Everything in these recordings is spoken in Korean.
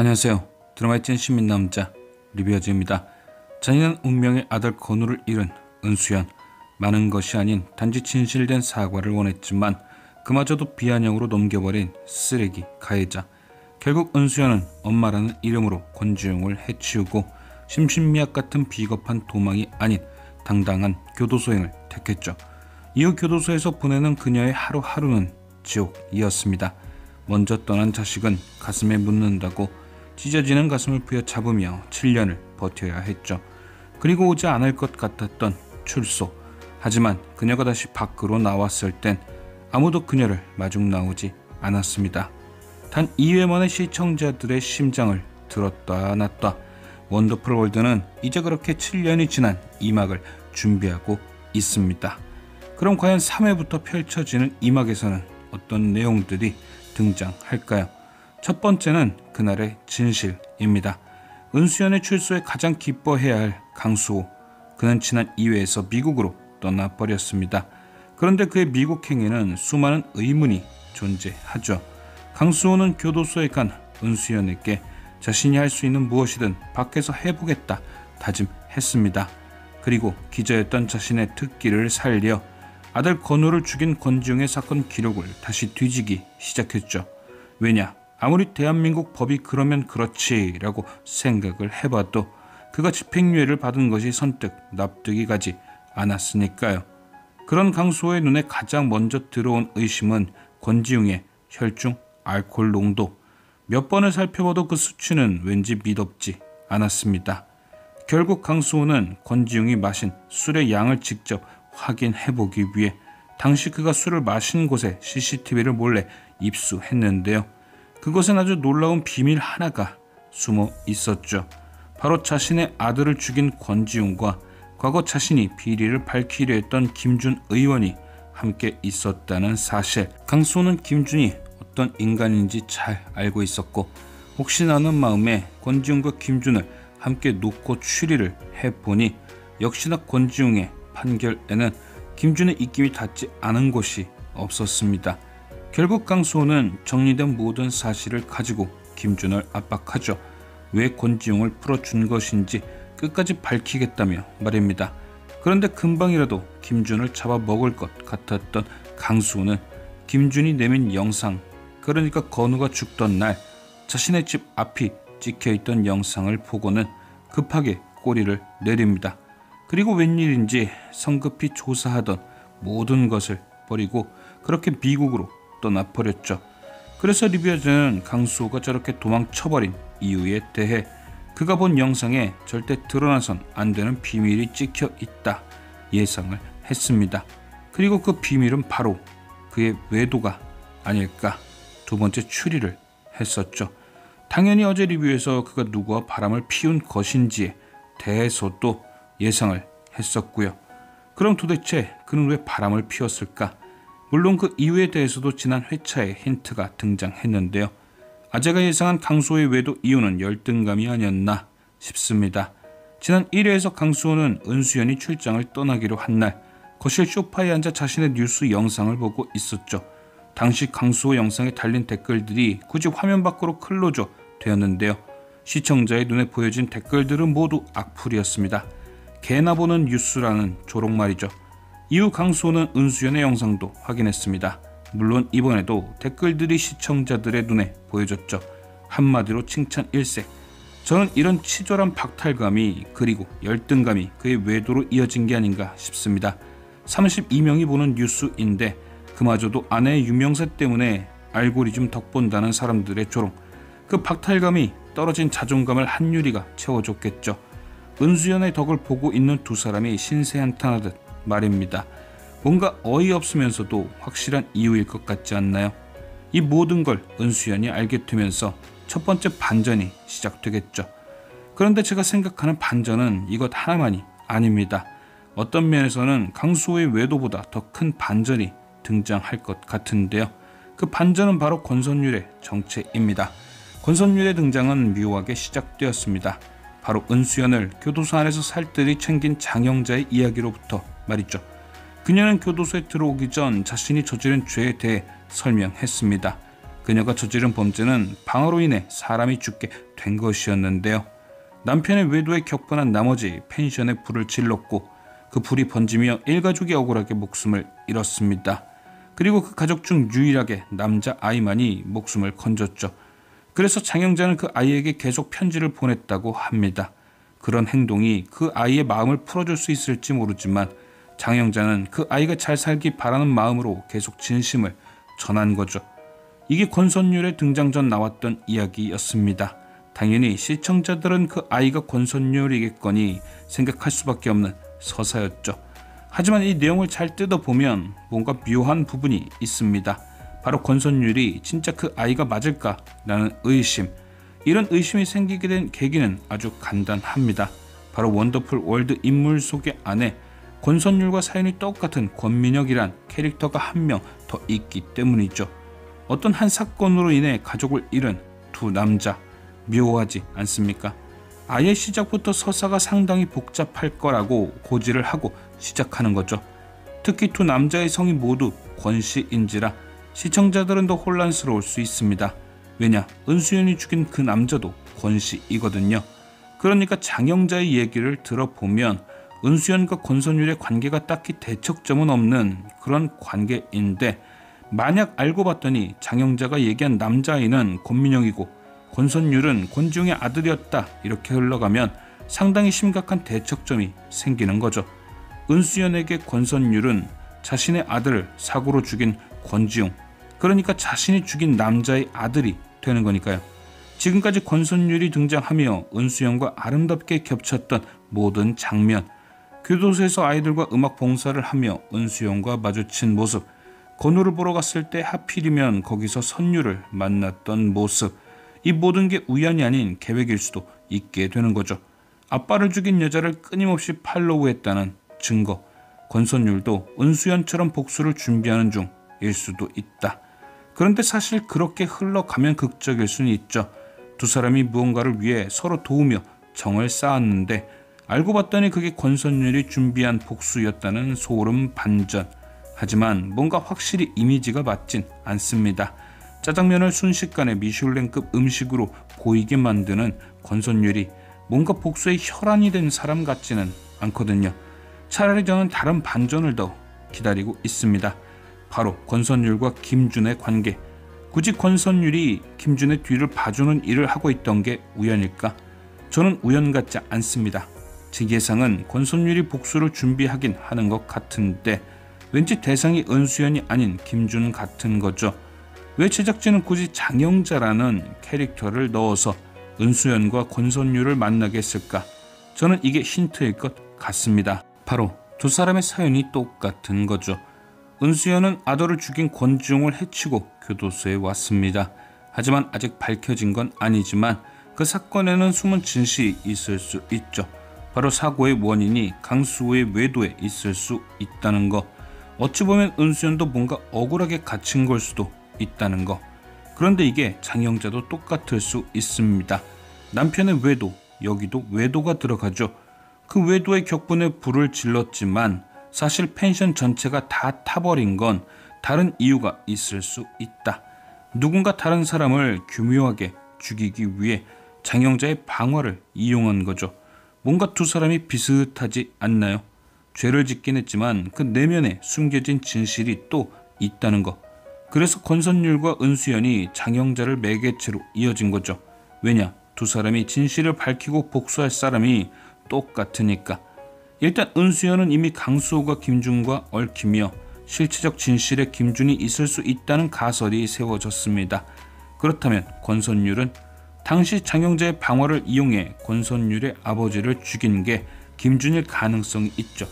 안녕하세요. 드라마의 찐 시민남자 리뷰어즈입니다. 잔인한 운명의 아들 건우를 잃은 은수연. 많은 것이 아닌 단지 진실된 사과를 원했지만 그마저도 비아냥으로 넘겨버린 쓰레기 가해자. 결국 은수연은 엄마라는 이름으로 권지용을 해치우고 심신미약 같은 비겁한 도망이 아닌 당당한 교도소행을 택했죠. 이후 교도소에서 보내는 그녀의 하루하루는 지옥이었습니다. 먼저 떠난 자식은 가슴에 묻는다고 찢어지는 가슴을 부여잡으며 7년을 버텨야 했죠. 그리고 오지 않을 것 같았던 출소. 하지만 그녀가 다시 밖으로 나왔을 땐 아무도 그녀를 마중 나오지 않았습니다. 단 2회 만에 시청자들의 심장을 들었다 놨다. 원더풀 월드는 이제 그렇게 7년이 지난 2막을 준비하고 있습니다. 그럼 과연 3회부터 펼쳐지는 2막에서는 어떤 내용들이 등장할까요? 첫 번째는 그날의 진실입니다. 은수연의 출소에 가장 기뻐해야 할 강수호. 그는 지난 2회에서 미국으로 떠나버렸습니다. 그런데 그의 미국 행위는 수많은 의문이 존재하죠. 강수호는 교도소에 간 은수연에게 자신이 할 수 있는 무엇이든 밖에서 해보겠다 다짐했습니다. 그리고 기자였던 자신의 특기를 살려 아들 건우를 죽인 권지용의 사건 기록을 다시 뒤지기 시작했죠. 왜냐? 아무리 대한민국 법이 그러면 그렇지라고 생각을 해봐도 그가 집행유예를 받은 것이 선뜻 납득이 가지 않았으니까요. 그런 강수호의 눈에 가장 먼저 들어온 의심은 권지용의 혈중 알코올 농도. 몇 번을 살펴봐도 그 수치는 왠지 미덥지 않았습니다. 결국 강수호는 권지용이 마신 술의 양을 직접 확인해보기 위해 당시 그가 술을 마신 곳에 CCTV를 몰래 입수했는데요. 그것은 아주 놀라운 비밀 하나가 숨어 있었죠. 바로 자신의 아들을 죽인 권지용과 과거 자신이 비리를 밝히려 했던 김준 의원이 함께 있었다는 사실. 강수호는 김준이 어떤 인간인지 잘 알고 있었고 혹시나 하는 마음에 권지용과 김준을 함께 놓고 추리를 해보니 역시나 권지용의 판결에는 김준의 입김이 닿지 않은 곳이 없었습니다. 결국 강수호는 정리된 모든 사실을 가지고 김준을 압박하죠. 왜 권지용을 풀어준 것인지 끝까지 밝히겠다며 말입니다. 그런데 금방이라도 김준을 잡아먹을 것 같았던 강수호는 김준이 내민 영상, 그러니까 건우가 죽던 날 자신의 집 앞이 찍혀있던 영상을 보고는 급하게 꼬리를 내립니다. 그리고 웬일인지 성급히 조사하던 모든 것을 버리고 그렇게 미국으로 떠나버렸죠. 그래서 리뷰어즈는 강수호가 저렇게 도망쳐버린 이유에 대해 그가 본 영상에 절대 드러나선 안 되는 비밀이 찍혀 있다 예상을 했습니다. 그리고 그 비밀은 바로 그의 외도가 아닐까 두 번째 추리를 했었죠. 당연히 어제 리뷰에서 그가 누구와 바람을 피운 것인지에 대해서도 예상을 했었고요. 그럼 도대체 그는 왜 바람을 피웠을까? 물론 그 이유에 대해서도 지난 회차에 힌트가 등장했는데요. 아재가 예상한 강수호의 외도 이유는 열등감이 아니었나 싶습니다. 지난 1회에서 강수호는 은수연이 출장을 떠나기로 한 날 거실 소파에 앉아 자신의 뉴스 영상을 보고 있었죠. 당시 강수호 영상에 달린 댓글들이 굳이 화면 밖으로 클로저 되었는데요. 시청자의 눈에 보여진 댓글들은 모두 악플이었습니다. 개나 보는 뉴스라는 조롱말이죠. 이후 강수호는 은수연의 영상도 확인했습니다. 물론 이번에도 댓글들이 시청자들의 눈에 보여졌죠. 한마디로 칭찬 일색. 저는 이런 치졸한 박탈감이 그리고 열등감이 그의 외도로 이어진 게 아닌가 싶습니다. 32명이 보는 뉴스인데 그마저도 아내의 유명세 때문에 알고리즘 덕본다는 사람들의 조롱. 그 박탈감이 떨어진 자존감을 한유리가 채워줬겠죠. 은수연의 덕을 보고 있는 두 사람이 신세한탄하듯 말입니다. 뭔가 어이없으면서도 확실한 이유일 것 같지 않나요? 이 모든 걸 은수연이 알게 되면서 첫 번째 반전이 시작되겠죠. 그런데 제가 생각하는 반전은 이것 하나만이 아닙니다. 어떤 면에서는 강수호의 외도보다 더 큰 반전이 등장할 것 같은데요. 그 반전은 바로 권선율의 정체입니다. 권선율의 등장은 묘하게 시작되었습니다. 바로 은수연을 교도소 안에서 살뜰히 챙긴 장영자의 이야기로부터 말이죠. 그녀는 교도소에 들어오기 전 자신이 저지른 죄에 대해 설명했습니다. 그녀가 저지른 범죄는 방화로 인해 사람이 죽게 된 것이었는데요. 남편의 외도에 격분한 나머지 펜션에 불을 질렀고 그 불이 번지며 일가족이 억울하게 목숨을 잃었습니다. 그리고 그 가족 중 유일하게 남자 아이만이 목숨을 건졌죠. 그래서 장영자는 그 아이에게 계속 편지를 보냈다고 합니다. 그런 행동이 그 아이의 마음을 풀어줄 수 있을지 모르지만 장영자는 그 아이가 잘 살기 바라는 마음으로 계속 진심을 전한 거죠. 이게 권선율의 등장 전 나왔던 이야기였습니다. 당연히 시청자들은 그 아이가 권선율이겠거니 생각할 수밖에 없는 서사였죠. 하지만 이 내용을 잘 뜯어보면 뭔가 묘한 부분이 있습니다. 바로 권선율이 진짜 그 아이가 맞을까라는 의심. 이런 의심이 생기게 된 계기는 아주 간단합니다. 바로 원더풀 월드 인물 소개 안에 권선율과 사연이 똑같은 권민혁이란 캐릭터가 한 명 더 있기 때문이죠. 어떤 한 사건으로 인해 가족을 잃은 두 남자, 묘하지 않습니까? 아예 시작부터 서사가 상당히 복잡할 거라고 고지를 하고 시작하는 거죠. 특히 두 남자의 성이 모두 권씨인지라 시청자들은 더 혼란스러울 수 있습니다. 왜냐, 은수연이 죽인 그 남자도 권씨이거든요. 그러니까 장영자의 얘기를 들어보면 은수연과 권선율의 관계가 딱히 대척점은 없는 그런 관계인데, 만약 알고 봤더니 장영자가 얘기한 남자아이는 권민영이고 권선율은 권지웅의 아들이었다, 이렇게 흘러가면 상당히 심각한 대척점이 생기는 거죠. 은수연에게 권선율은 자신의 아들을 사고로 죽인 권지웅, 그러니까 자신이 죽인 남자의 아들이 되는 거니까요. 지금까지 권선율이 등장하며 은수연과 아름답게 겹쳤던 모든 장면, 교도소에서 아이들과 음악 봉사를 하며 은수연과 마주친 모습, 건우를 보러 갔을 때 하필이면 거기서 선율을 만났던 모습, 이 모든 게 우연이 아닌 계획일 수도 있게 되는 거죠. 아빠를 죽인 여자를 끊임없이 팔로우했다는 증거, 권선율도 은수연처럼 복수를 준비하는 중일 수도 있다. 그런데 사실 그렇게 흘러가면 극적일 수는 있죠. 두 사람이 무언가를 위해 서로 도우며 정을 쌓았는데 알고 봤더니 그게 권선율이 준비한 복수였다는 소름 반전. 하지만 뭔가 확실히 이미지가 맞진 않습니다. 짜장면을 순식간에 미슐랭급 음식으로 보이게 만드는 권선율이 뭔가 복수의 혈안이 된 사람 같지는 않거든요. 차라리 저는 다른 반전을 더 기다리고 있습니다. 바로 권선율과 김준의 관계. 굳이 권선율이 김준의 뒤를 봐주는 일을 하고 있던 게 우연일까? 저는 우연 같지 않습니다. 제 예상은 권선율이 복수를 준비하긴 하는 것 같은데 왠지 대상이 은수연이 아닌 김준 같은 거죠. 왜 제작진은 굳이 장영자라는 캐릭터를 넣어서 은수연과 권선율을 만나게 했을까? 저는 이게 힌트일 것 같습니다. 바로 두 사람의 사연이 똑같은 거죠. 은수연은 아들을 죽인 권지웅을 해치고 교도소에 왔습니다. 하지만 아직 밝혀진 건 아니지만 그 사건에는 숨은 진실이 있을 수 있죠. 바로 사고의 원인이 강수호의 외도에 있을 수 있다는 거. 어찌 보면 은수연도 뭔가 억울하게 갇힌 걸 수도 있다는 거. 그런데 이게 장영자도 똑같을 수 있습니다. 남편의 외도, 여기도 외도가 들어가죠. 그 외도의 격분에 불을 질렀지만 사실 펜션 전체가 다 타버린 건 다른 이유가 있을 수 있다. 누군가 다른 사람을 교묘하게 죽이기 위해 장영자의 방화를 이용한 거죠. 뭔가 두 사람이 비슷하지 않나요? 죄를 짓긴 했지만 그 내면에 숨겨진 진실이 또 있다는 거. 그래서 권선율과 은수연이 장영자를 매개체로 이어진 거죠. 왜냐? 두 사람이 진실을 밝히고 복수할 사람이 똑같으니까. 일단 은수연은 이미 강수호가 김준과 얽히며 실체적 진실에 김준이 있을 수 있다는 가설이 세워졌습니다. 그렇다면 권선율은 당시 장영자의 방화를 이용해 권선율의 아버지를 죽인 게 김준일 가능성이 있죠.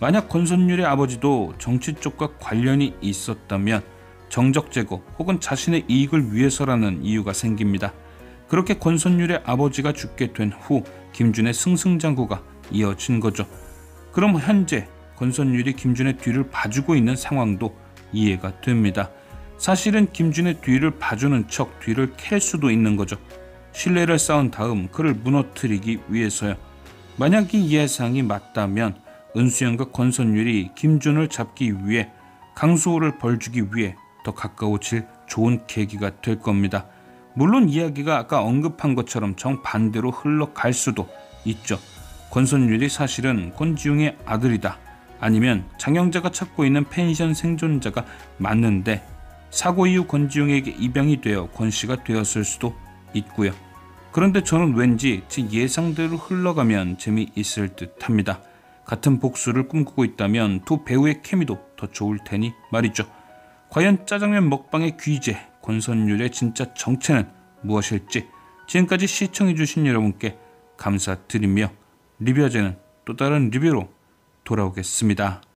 만약 권선율의 아버지도 정치 쪽과 관련이 있었다면 정적 제거 혹은 자신의 이익을 위해서라는 이유가 생깁니다. 그렇게 권선율의 아버지가 죽게 된 후 김준의 승승장구가 이어진 거죠. 그럼 현재 권선율이 김준의 뒤를 봐주고 있는 상황도 이해가 됩니다. 사실은 김준의 뒤를 봐주는 척 뒤를 캘 수도 있는 거죠. 신뢰를 쌓은 다음 그를 무너뜨리기 위해서요. 만약 이 예상이 맞다면 은수연과 권선율이 김준을 잡기 위해 강수호를 벌주기 위해 더 가까워질 좋은 계기가 될 겁니다. 물론 이야기가 아까 언급한 것처럼 정반대로 흘러갈 수도 있죠. 권선율이 사실은 권지웅의 아들이다. 아니면 장영자가 찾고 있는 펜션 생존자가 맞는데 사고 이후 권지웅에게 입양이 되어 권씨가 되었을 수도 있고요. 그런데 저는 왠지 제 예상대로 흘러가면 재미있을 듯 합니다. 같은 복수를 꿈꾸고 있다면 두 배우의 케미도 더 좋을 테니 말이죠. 과연 짜장면 먹방의 귀재 권선율의 진짜 정체는 무엇일지 지금까지 시청해주신 여러분께 감사드리며 리뷰어제는 또 다른 리뷰로 돌아오겠습니다.